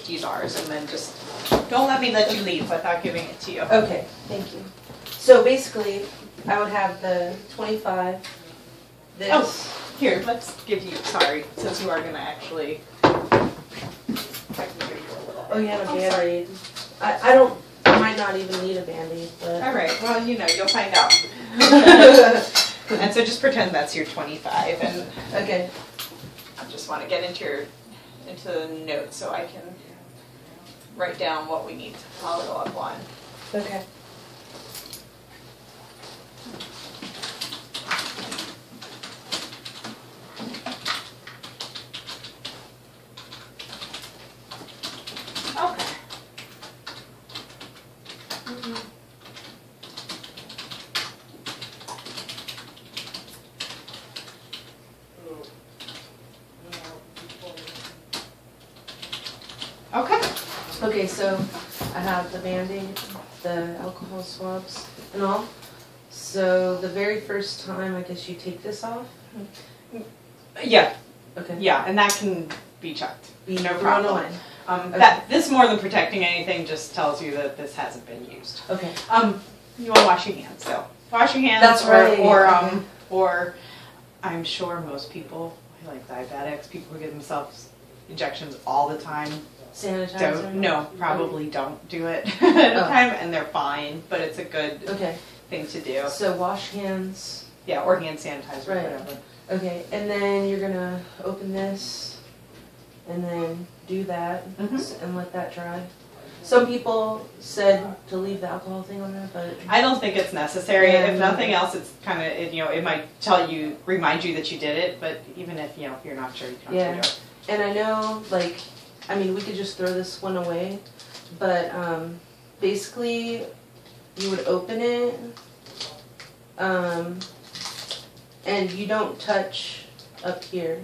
use ours, and then just don't let me let you leave without giving it to you. Okay, thank you. So basically, I would have the 25, this. Oh, here, let's give you, sorry, since you are going to actually, I can give you a little bit. Oh, you have a Band-Aid. I might not even need a Band-Aid, but. All right, well, you know, you'll find out. And so just pretend that's your 25, and Okay. I just want to get into the notes so I can write down what we need to follow up on. Okay. Okay. Okay. Okay, so I have the Band-Aid, the alcohol swabs, and all. So the very first time, I guess you take this off? Yeah. Okay. Yeah, and that can be checked. Be No thrown problem. away. That this more than protecting anything just tells you that this hasn't been used. Okay. You want to wash your hands, so wash your hands. That's right. Or I'm sure most people, like diabetics, people who give themselves injections all the time. Sanitizer? Probably don't do it at a time, and they're fine. But it's a good thing to do. So wash hands. Yeah, or hand sanitizer, Right. whatever. Okay, and then you're gonna open this, and then do that, and let that dry. Some people said to leave the alcohol thing on there, but I don't think it's necessary. Yeah, if nothing else, it's kind of, it might remind you that you did it. But even if if you're not sure, you don't have to do it. And I know, we could just throw this one away, but basically, you would open it, and you don't touch up here,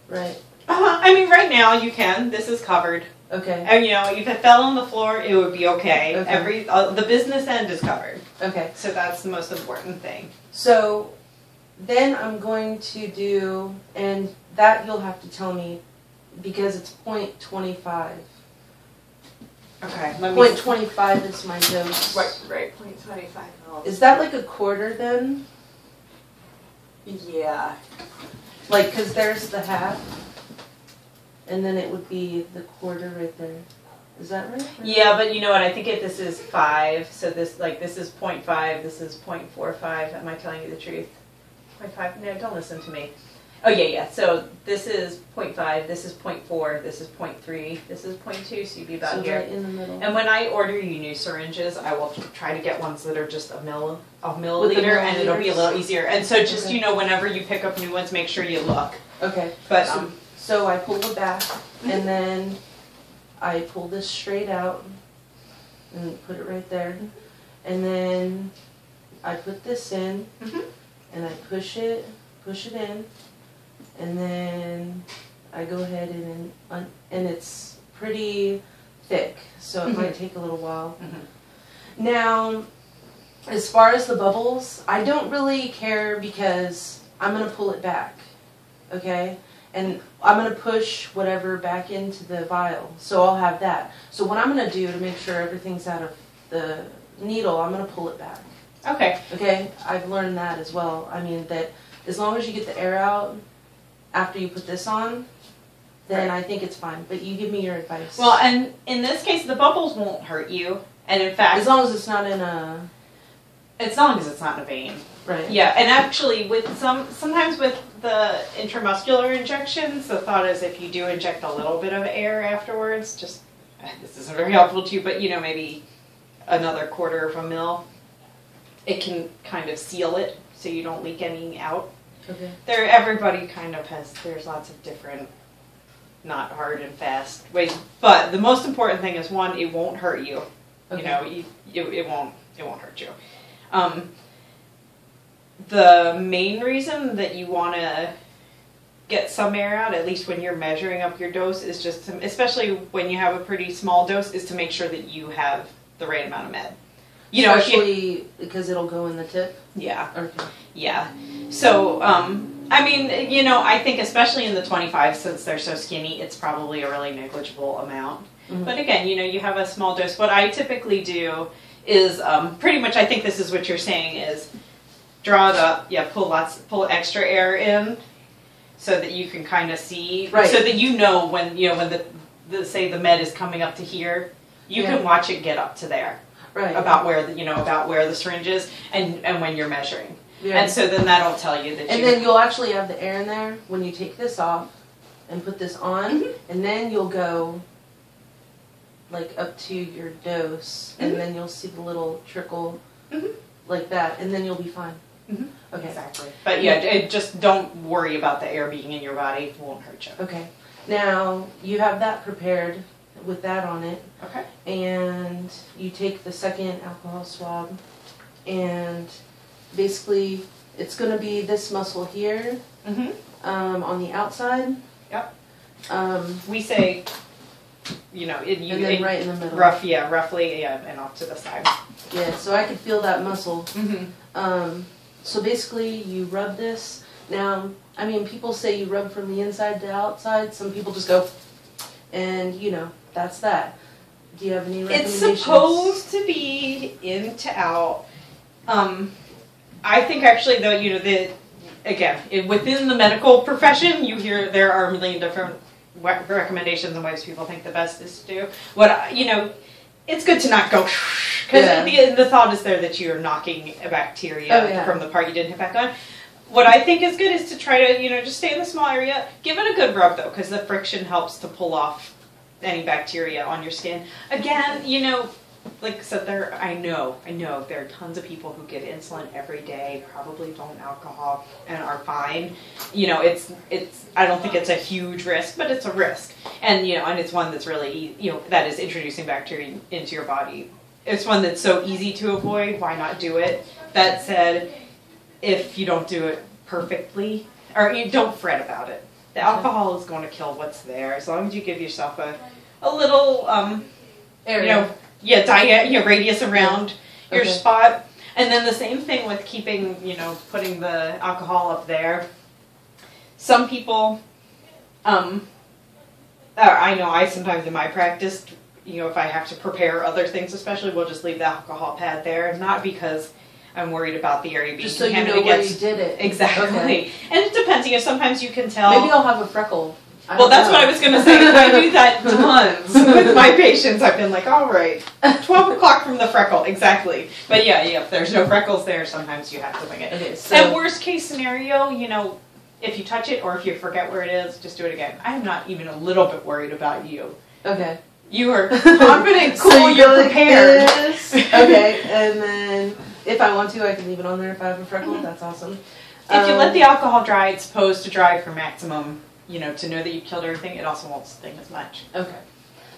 right? I mean, right now you can. This is covered. Okay. And if it fell on the floor, it would be okay. Okay. The business end is covered. Okay. So that's the most important thing. So then I'm going to do, and that you'll have to tell me, because it's 0.25. Okay. 0.25 is my dose. Right. 0.25 mils. Is that like a quarter then? Yeah. Because there's the half, and then it would be the quarter right there. Is that right? Yeah, but you know what? I think this is 5. So this is 0.5. This is 0.45. Am I telling you the truth? 0.5? No, don't listen to me. Oh yeah. So this is 0.5. This is 0.4. This is 0.3. This is 0.2. So you'd be about here. Right in the middle. And when I order you new syringes, I will try to get ones that are just a milliliter, and it'll be a little easier. And so just whenever you pick up new ones, make sure you look. Okay. But so I pull the back, and then I pull this straight out and put it right there, and then I put this in, and I push it in, and then I go ahead and it's pretty thick, so it might take a little while. Now, as far as the bubbles, I don't really care because I'm going to pull it back, okay? And I'm going to push whatever back into the vial, so I'll have that. So what I'm going to do to make sure everything's out of the needle, I'm going to pull it back. Okay. Okay, I've learned that as well. I mean, that as long as you get the air out after you put this on, then I think it's fine. But you give me your advice. Well, and in this case, the bubbles won't hurt you. And in fact, as long as it's not in a... As long as it's not in a vein. Right. Yeah, and actually with sometimes with the intramuscular injections, the thought is if you do inject a little bit of air afterwards, just, this isn't very helpful to you, but maybe another quarter of a mil, it can kind of seal it so you don't leak any out. Okay. Everybody kind of there's lots of different, not hard and fast ways, but the most important thing is, one, it won't hurt you. Okay. It won't hurt you. The main reason that you want to get some air out, at least when you're measuring up your dose, is just especially when you have a pretty small dose, is to make sure that you have the right amount of med. Especially because it'll go in the tip? Yeah. Okay. Yeah. So, I mean, you know, I think especially in the 25, since they're so skinny, it's probably a really negligible amount. Mm-hmm. But again, you know, you have a small dose. What I typically do is pretty much, I think this is what you're saying, is draw it up, pull extra air in so that you can kind of see, right. So that you know when the say the med is coming up to here, you can watch it get up to there. Right. About where the syringe is and when you're measuring. Yeah. And so then that'll tell you that. And then you'll actually have the air in there when you take this off and put this on, and then you'll go like up to your dose, and then you'll see the little trickle like that, and then you'll be fine. Okay. Exactly. But yeah, just don't worry about the air being in your body. It won't hurt you. Okay. Now you have that prepared with that on it. Okay. And you take the second alcohol swab, and basically it's going to be this muscle here on the outside. Yep. We say, you know, and then right in the middle. Roughly, and off to the side. Yeah, so I could feel that muscle. So basically you rub this. Now, I mean, people say you rub from the inside to outside. Some people just go, and you know, that's that. Do you have any recommendations? It's supposed to be in to out. I think actually, though, you know, within the medical profession, you hear there are a million different recommendations and ways people think the best is to do. It's good to not go, because the thought is there that you're knocking a bacteria from the part you didn't hit back on. What I think is good is to try to, you know, just stay in the small area. Give it a good rub, though, because the friction helps to pull off any bacteria on your skin. Again, you know, like I said, I know there are tons of people who get insulin every day, probably don't alcohol, and are fine. You know, I don't think it's a huge risk, but it's a risk. And, you know, and it's one that's really, you know, that is introducing bacteria into your body. It's one that's so easy to avoid, why not do it? That said, if you don't do it perfectly, or you don't fret about it. The alcohol is going to kill what's there, as long as you give yourself a little, area. Radius around your spot. And then the same thing with keeping, you know, putting the alcohol up there. Some people, I know I sometimes in my practice, you know, if I have to prepare other things especially, we'll just leave the alcohol pad there. Not because I'm worried about the area being just so you know where you did it. Exactly. Okay. And it depends, you know, sometimes you can tell. Maybe I'll have a freckle. Well, that's what I was going to say. I do that tons with my patients. I've been like, all right, 12 o'clock from the freckle. Exactly. But yeah, if there's no freckles there, sometimes you have to wing it. Okay, so and worst case scenario, you know, if you touch it or if you forget where it is, just do it again. I am not even a little bit worried about you. Okay. You are confident, cool, so you're prepared. Okay, and then if I want to, I can leave it on there if I have a freckle. That's awesome. If you let the alcohol dry, it's supposed to dry for maximum, you know, to know that you killed everything. It also won't sting as much. Okay.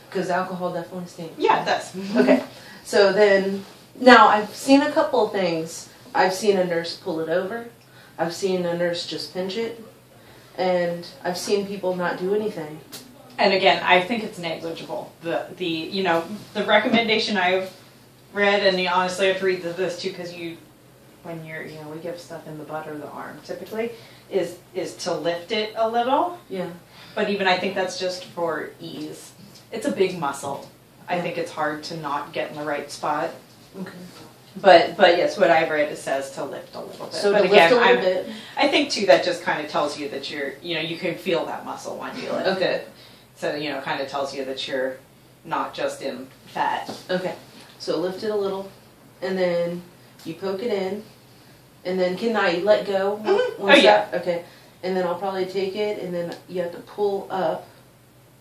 Because alcohol definitely stings. Yeah, it does. Okay. So then, now I've seen a couple of things. I've seen a nurse pull it over. I've seen a nurse just pinch it. And I've seen people not do anything. And again, I think it's negligible. The recommendation I've read, and honestly I have to read this too, because when you're, you know, we give stuff in the butt or the arm typically, is to lift it a little. Yeah. But even I think that's just for ease. It's a big muscle. I think it's hard to not get in the right spot. Okay. But yes, what I've read, it says to lift a little bit. So but again, lift a little bit. I think too that just kind of tells you that you're, you know, you can feel that muscle when you lift it. So, you know, kind of tells you that you're not just in fat. Okay. So lift it a little, and then you poke it in, and then can I let go? Yeah. Okay. And then I'll probably take it, and then you have to pull up,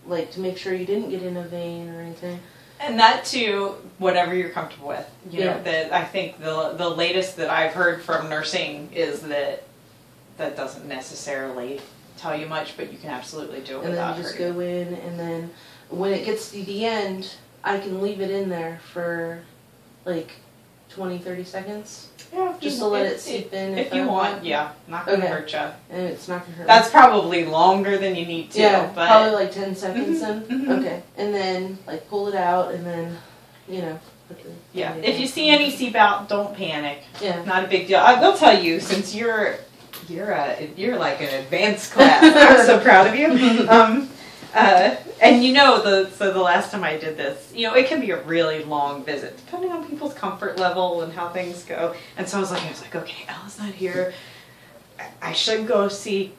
like to make sure you didn't get in a vein or anything. And that too, whatever you're comfortable with. You know, that I think the latest that I've heard from nursing is that doesn't necessarily tell you much, but you can absolutely do it and without then you just hurting. Go in, and then when it gets to the end, I can leave it in there for like 20-30 seconds. Yeah, just to let it seep in. If you want, yeah, not gonna hurt you. And it's not gonna hurt. That's probably longer than you need to. Yeah, but probably like 10 seconds then. Okay, and then like pull it out, and then you know. Put the if you see any seep out, don't panic. Yeah, not a big deal. I will tell you, since you're You're like an advanced class. I'm so proud of you. And the last time I did this, it can be a really long visit, depending on people's comfort level and how things go. And so I was like, okay, Ella's not here. I should go see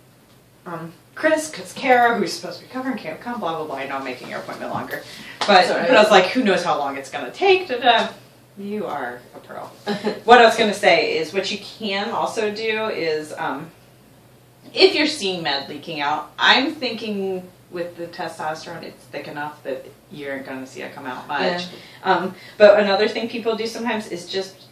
Chris, because Kara, who's supposed to be covering, can't come, blah, blah, blah. I know I'm making your appointment longer. But I was like, who knows how long it's going to take. You are a pro. What I was going to say is what you can also do is if you're seeing med leaking out, I'm thinking with the testosterone, it's thick enough that you're going to see it come out much. Yeah. But another thing people do sometimes is just,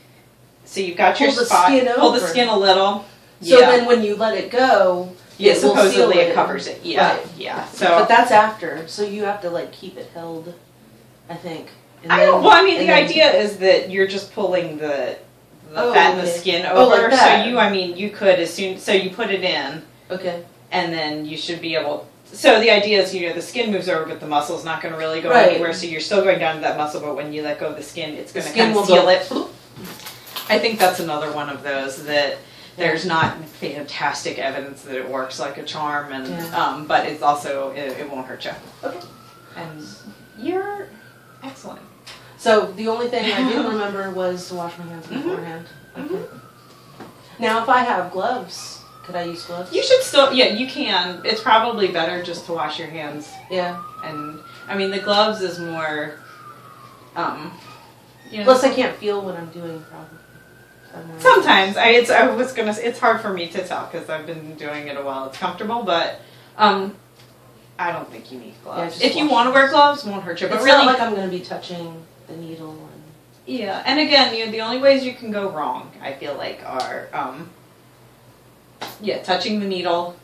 so you've got your spot, pull the skin a little. So then when you let it go, supposedly it covers it. Yeah, right. Yeah. So, but that's after, so you have to like keep it held, I think. The idea is that you're just pulling the fat and the skin over. Like that. So you could so you put it in. Okay. And then you should be able. So the idea is, the skin moves over, but the muscle's not going to really go anywhere. So you're still going down to that muscle, but when you let go of the skin, it's going to kind of seal it. I think that's another one of those that there's not fantastic evidence that it works like a charm, and but it's also it won't hurt you. Okay. And you're excellent. So the only thing I didn't remember was to wash my hands beforehand. Mm-hmm. Okay. Now, if I have gloves. Could I use gloves? You should still, you can. It's probably better just to wash your hands. Yeah. And, the gloves is more, Plus, I can't feel what I'm doing, probably. Sometimes. It's hard for me to tell because I've been doing it a while. It's comfortable, but, I don't think you need gloves. If you want to wear gloves, it won't hurt you. But it's really, not like I'm going to be touching the needle. Yeah, and again, the only ways you can go wrong, I feel like, are, touching the needle,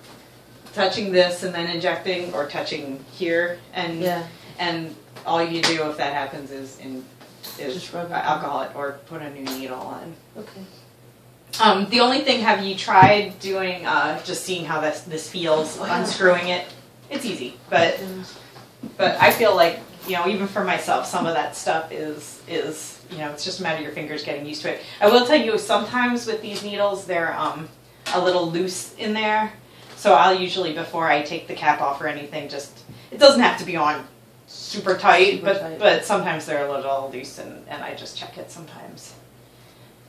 touching this and then injecting, or touching here, and all you do if that happens is just rub alcohol it or put a new needle on. Okay. The only thing, have you tried doing just seeing how this feels, unscrewing it? It's easy, but I feel like even for myself, some of that stuff is it's just a matter of your fingers getting used to it. I will tell you, sometimes with these needles, they're a little loose in there, so I'll usually, before I take the cap off or anything, it doesn't have to be on super tight, but sometimes they're a little loose, and I just check it sometimes.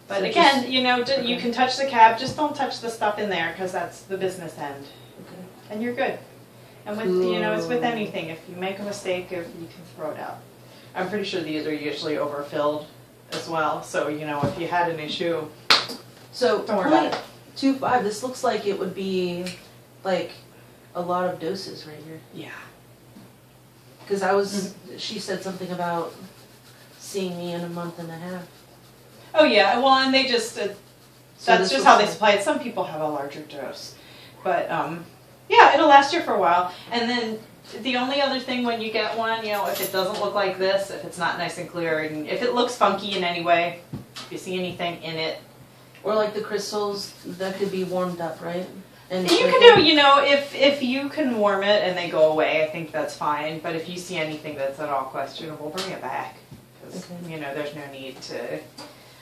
But so again, you can touch the cap, just don't touch the stuff in there, because that's the business end. Okay. And you're good. And with it's with anything, if you make a mistake, you can throw it out. I'm pretty sure these are usually overfilled as well, so if you had an issue, don't worry about it. 2.5. This looks like it would be like a lot of doses right here. Yeah. Because she said something about seeing me in a month and a half. Oh yeah, well, and they just that's just how they supply it. Some people have a larger dose, but it'll last you for a while. And then the only other thing when you get one, if it doesn't look like this, if it's not nice and clear, and if it looks funky in any way, if you see anything in it. Or like the crystals, that could be warmed up, right? And you can do, if you can warm it and they go away, I think that's fine. But if you see anything that's at all questionable, bring it back. Because, there's no need to.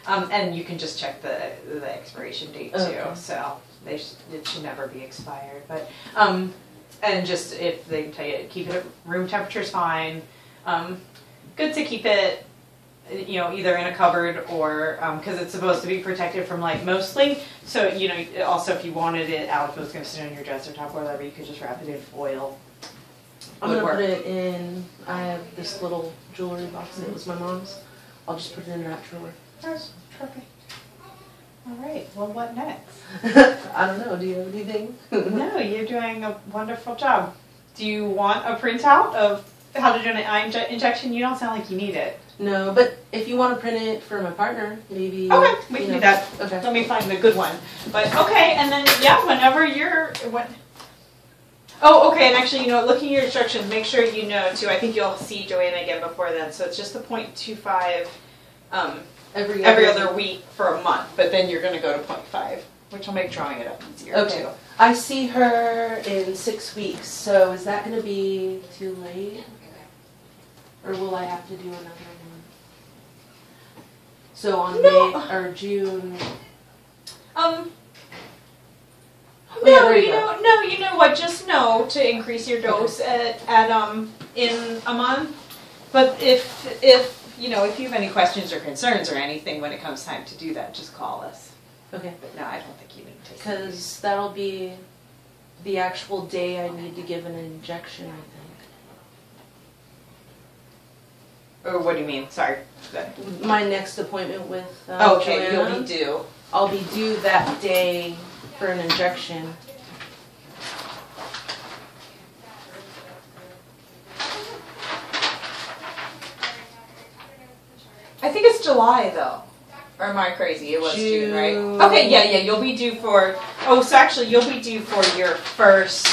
And you can just check the expiration date, too. So it should never be expired. But, and just if they tell you, keep it at room temperature is fine. Good to keep it either in a cupboard or, because it's supposed to be protected from light mostly. So, also if you wanted it out, if it was going to sit on your dresser top or whatever, you could just wrap it in foil. I'm going to put it in, I have this little jewelry box that was my mom's. I'll just put it in that drawer. That's perfect. All right, well, what next? I don't know, do you have anything? No, you're doing a wonderful job. Do you want a printout of how to do an eye injection? You don't sound like you need it. No, but if you want to print it for my partner, maybe. Okay, we can do that. Okay. Let me find the good one. But okay, and then whenever Oh, okay, and actually, looking at your instructions, make sure you know too. I think you'll see Joanna again before then. So it's just a 0.25 every other week for a month, but then you're going to go to 0.5, which will make drawing it up easier too. I see her in 6 weeks, so is that going to be too late? Or will I have to do another one? So on May or June? No, you know what? Just know to increase your dose at in a month. But if you know if you have any questions or concerns or anything when it comes time to do that, just call us. Okay. But no, I don't think you need to. Because that'll be the actual day I need to give an injection, I think. Or what do you mean? Sorry. My next appointment with okay, Joanna, you'll be due. I'll be due that day for an injection. I think it's July though. Or am I crazy? It was June, right? Okay, yeah, you'll be due for. Oh, so actually, you'll be due for your first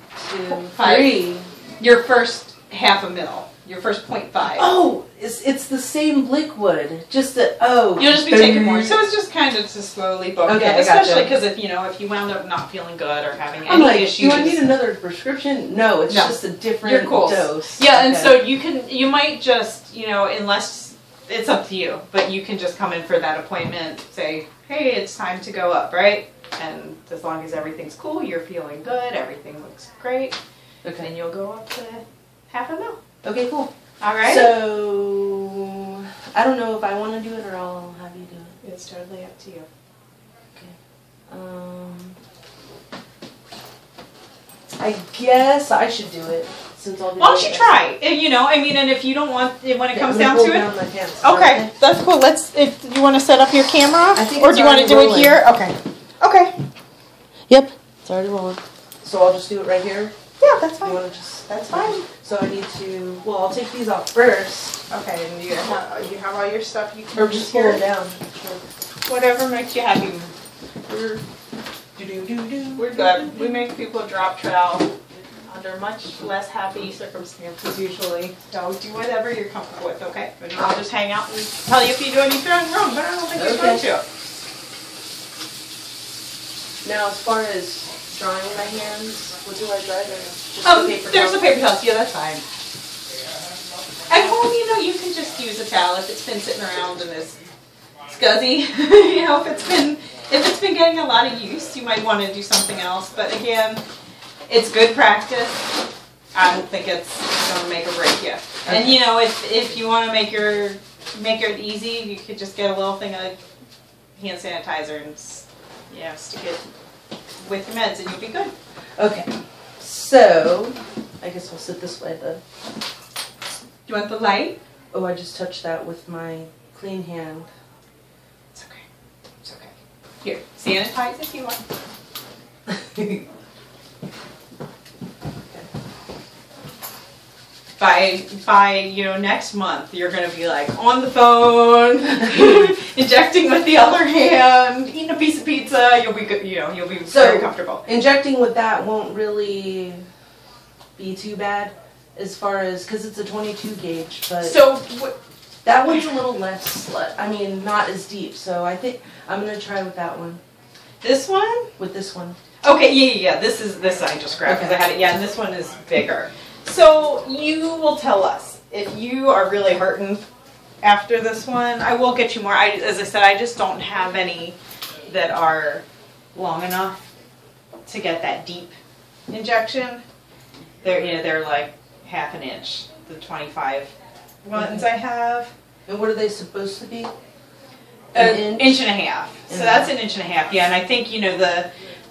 3. Your first half a mil. Your first 0.5. Oh, it's the same liquid, just that. Oh, you'll just be taking more. So it's just kind of to slowly book it, especially because if you wound up not feeling good or having any issues. Do I need another prescription? No, it's just a different dose. Yeah, and so you might just unless it's up to you, but you can just come in for that appointment. Say, hey, it's time to go up, right? And as long as everything's cool, you're feeling good, everything looks great. Okay, then you'll go up to half a mil. Okay, cool. All right. So, I don't know if I want to do it or I'll have you do it. It's totally up to you. Okay. I guess I should do it since I'll be. Why don't you try? And if you don't want, when it comes down to it. My pants. Okay, that's cool. If you want to set up your camera, or do you want to do it here? Okay. Okay. Yep. It's already rolling. So I'll just do it right here. Yeah, that's fine. You want to just? That's fine. So I need to. Well, I'll take these off first. Okay, and you have all your stuff. You can or just pull it down. Sure. Whatever makes you happy. We're good. We make people drop trowel under much less happy circumstances usually. So do whatever you're comfortable with, okay? And I'll just hang out and tell you if you do anything wrong, but I don't think you're going to. Now, as far as drying my hands, what do I dry them? Just there's a paper towel. Yeah, that's fine. At home, you can just use a towel if it's been sitting around and is scuzzy. If it's been getting a lot of use, you might want to do something else. But again, it's good practice. I don't think it's going to make or break you. Okay. And if you want to make it easy, you could just get a little thing of hand sanitizer and stick it with your meds, and you'll be good. Okay. So, I guess we'll sit this way then. Do you want the light? Oh, I just touched that with my clean hand. It's okay. It's okay. Here, sanitize if you want. By next month, you're going to be like on the phone, injecting with the other hand, eating a piece of pizza. You'll be good. You'll be very comfortable. Injecting with that won't really be too bad, as far as because it's a 22 gauge. But that one's a little less. Not as deep. So I think I'm going to try with that one. This one? With this one. Okay. Yeah. This I just grabbed because I had it. Yeah, and this one is bigger. So you will tell us if you are really hurting after this one. I will get you more. As I said, I just don't have any that are long enough to get that deep injection. They're like half an inch. The 25 ones I have. And what are they supposed to be? An inch and a half. So that's an inch and a half. Yeah, and I think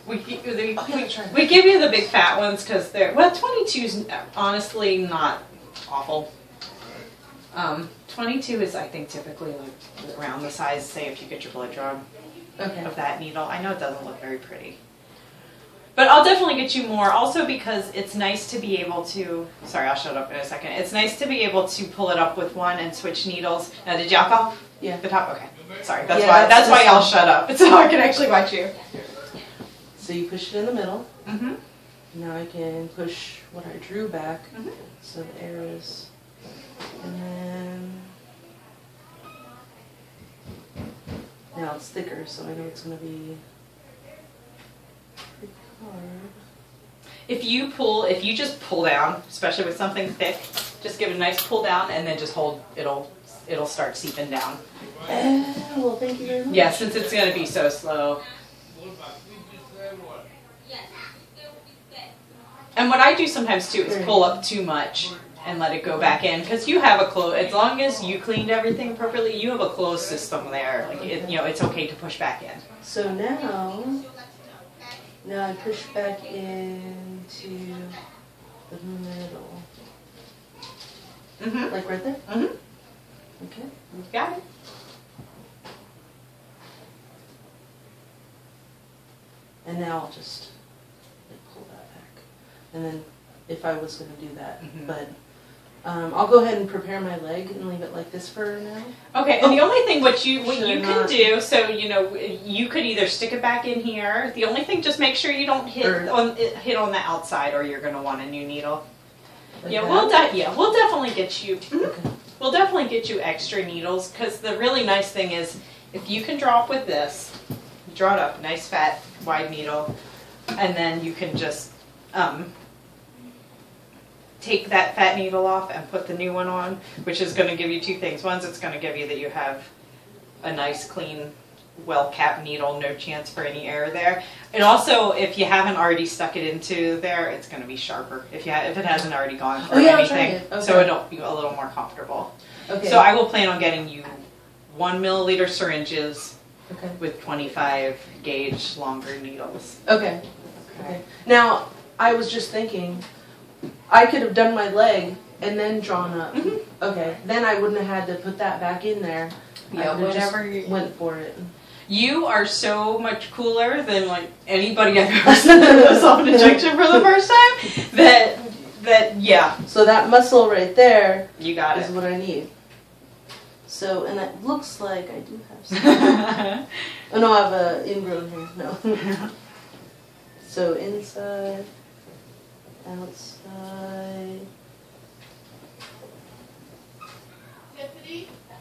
we give you the big fat ones because 22's honestly not awful. 22 is, I think, typically like around the size, say, if you get your blood drawn of that needle. I know it doesn't look very pretty. But I'll definitely get you more. Also because it's nice to be able to, sorry, I'll shut up in a second. It's nice to be able to pull it up with one and switch needles. Now, did you alk off? Yeah. The top? Okay. Sorry, that's why I'll shut up. So I can actually watch you. So you push it in the middle. Mm-hmm. Now I can push what I drew back, mm-hmm. so the air is, and then now it's thicker, so I know it's going to be pretty hard. If you just pull down, especially with something thick, just give it a nice pull down and then just hold. It'll start seeping down. Well, thank you very much. Yeah, since it's going to be so slow. And what I do sometimes too is pull up too much and let it go back in, because you have a close. As long as you cleaned everything appropriately, you have a closed system there. Like it's okay to push back in. So now I push back into the middle. Mhm. Like right there. Mhm. Okay. You got it. And now I'll just pull that back. And then if I was going to do that, but I'll go ahead and prepare my leg and leave it like this for now. Okay, and the only thing what you can not? do, so you could either stick it back in here. The only thing, just make sure you don't hit on the outside, or you're going to want a new needle. Like Yeah, that? we'll definitely get you. Okay. We'll definitely get you extra needles, because the really nice thing is if you can draw up with this, draw it up, nice fat wide needle, and then you can just take that fat needle off and put the new one on, which is going to give you two things. One's it's going to give you that you have a nice clean well-capped needle, no chance for any error there. And also, if you haven't already stuck it into there, it's going to be sharper if it hasn't already gone through anything. Okay. So it'll be a little more comfortable. Okay. So I will plan on getting you 1 milliliter syringes Okay. with 25 gauge longer needles. Okay. Okay. Now, I was just thinking, I could have done my leg and then drawn up. Okay. Then I wouldn't have had to put that back in there. Yeah, I could have whatever just went for it. You are so much cooler than like anybody I've ever seen do a self-injection for the first time. That yeah. So that muscle right there You got is it. what I need. So, and it looks like I do have some. Oh no, I have a ingrown hair. No. So inside, outside.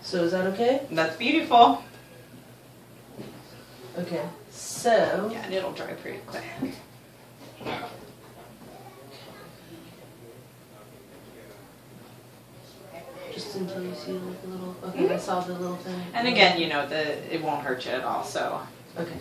So is that okay? That's beautiful. Okay. So. Yeah, and it'll dry pretty quick. Just until you see like a little. Okay, I saw the little thing. And again, it won't hurt you at all. So. Okay.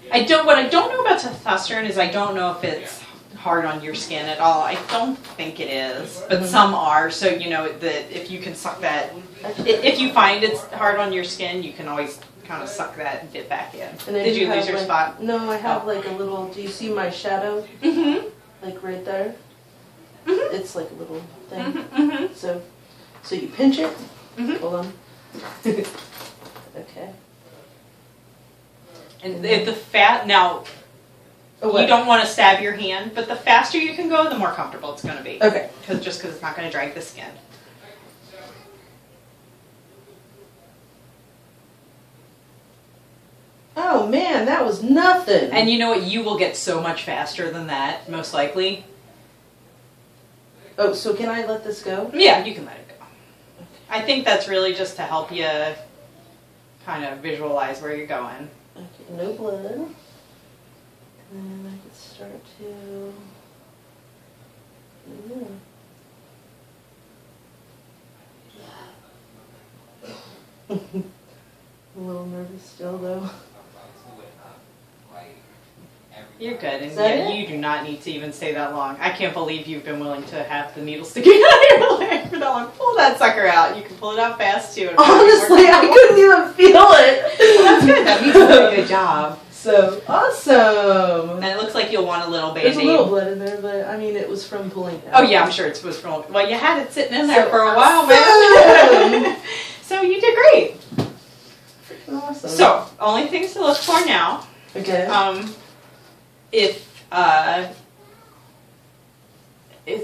What I don't know about testosterone is I don't know if it's hard on your skin at all. I don't think it is, but some are. So that if you can suck that, if you find it's hard on your skin, you can always kind of suck that and dip back in. And then Did you lose your like, spot? No, I have like a little. Do you see my shadow? Like right there. It's like a little thing. So you pinch it. Hold on. Okay. And if the fat now. You don't want to stab your hand, but the faster you can go, the more comfortable it's going to be. Okay. Because it's not going to drag the skin. Oh man, that was nothing. And you know what? You will get so much faster than that, most likely. Oh, so can I let this go? Yeah, you can let it go. I think that's really just to help you kind of visualize where you're going. Okay, no blood. And I can start to. I'm a little nervous still, though. You're good, and that it? You do not need to even stay that long. I can't believe you've been willing to have the needle sticking out of your leg for that long. Pull that sucker out. You can pull it out fast too. Honestly, I couldn't even feel it. Well, that's good. That means you did a good job. So awesome. And it looks like you'll want a little There's Band-Aid. a little blood in there, but I mean, it was from pulling it out. Oh yeah, I'm sure it was from. Well, you had it sitting in there So for a while, awesome. man. So you did great. Awesome. So only things to look for now. Okay.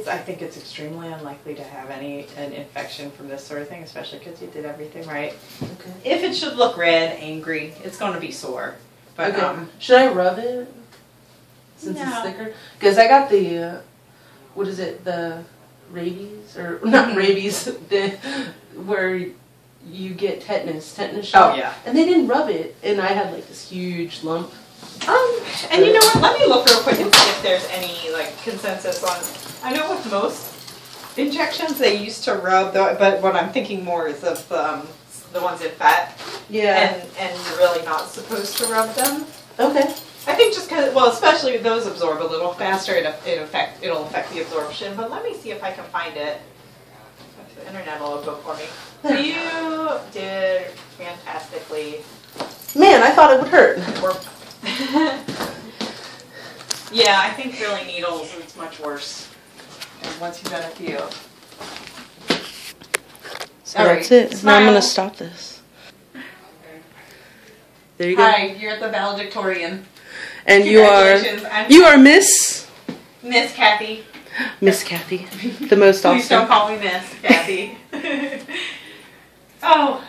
I think it's extremely unlikely to have an infection from this sort of thing, especially because you did everything right. Okay. If it should look red, angry, it's going to be sore. But Okay. Should I rub it since it's No. thicker? Because I got the what is it? The rabies or not rabies? The where you get tetanus shot. Oh yeah. And they didn't rub it, and I had like this huge lump. And you know what? Let me look real quick and see if there's any like consensus on. I know with most injections they used to rub, but what I'm thinking more is of the ones in fat. Yeah. And you're really not supposed to rub them. Okay. I think just because, well, especially those absorb a little faster, it'll affect the absorption. But let me see if I can find it. The internet will go for me. You did fantastically. Man, I thought it would hurt. Yeah, I think drilling needles is much worse. And once you've done a few. So that's it. Now I'm going to stop this. There you go. Hi, you're at the valedictorian. And you are Miss Kathy. Miss Kathy, the most awesome. Please don't call me Miss Kathy. Oh.